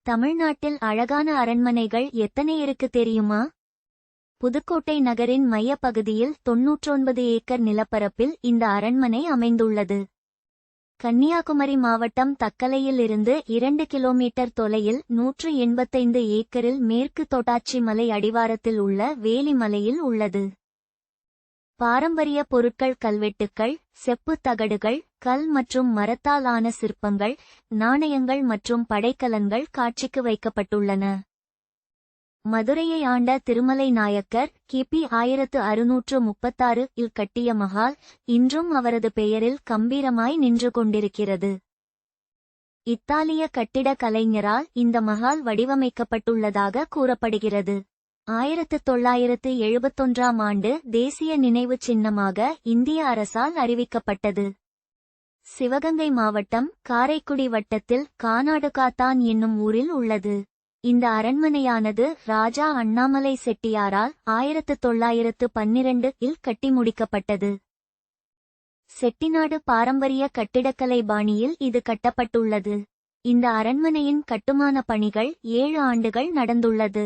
தமிழ்நாட்டில் அழகான அரண்மனைகள் எத்தனை இருக்கு தெரியுமா? புதுக்கோட்டை நகரின் மைய பகுதியில் 99 ஏக்கர் நிலப்பரப்பில் இந்த அரண்மனை அமைந்துள்ளது. கன்னியாகுமரி மாவட்டம் தக்கலையில் இருந்து 2 கிலோமீட்டர் தொலையில் 185 ஏக்கரில் மேற்கு தொடர்ச்சி மலை அடிவாரத்தில் உள்ள வேலிமலையில் உள்ளது. பாரம்பரிய பொருட்கள் கல்வெட்டுக்கள், செப்புத் தகடுகள், கல் மற்றும் மரத்தால் ஆன சிற்பங்கள், நாணயங்கள் மற்றும் படைக்கலன்கள் காட்சிக்கு வைக்கப்பட்டுள்ளன. மதுரையை ஆண்ட திருமலை நாயக்கர் கிபி 1636 இல் கட்டிய மஹால் இன்றும் அவரது பெயரில் கம்பீரமாய் நின்று கொண்டிருக்கிறது. இத்தாலிய கட்டிட கலைஞரால் இந்த மஹால் வடிவமைக்கப்பட்டுள்ளதாக கூறப்படுகிறது. 1971ஆம் ஆண்டு தேசிய நினைவுச் சின்னமாக இந்திய அரசால் அறிவிக்கப்பட்டது. சிவகங்கை மாவட்டம் காரைக்குடி வட்டத்தில் கானாடுகாத்தான் என்னும் ஊரில் உள்ளது. இந்த அரண்மனையானது ராஜா அண்ணாமலை செட்டியாரால் 1912 இல் கட்டி முடிக்கப்பட்டது. செட்டிநாடு பாரம்பரிய கட்டிடக்கலை பாணியில் இது கட்டப்பட்டுள்ளது. இந்த அரண்மனையின் கட்டுமான பணிகள் 7 ஆண்டுகள் நடந்துள்ளது.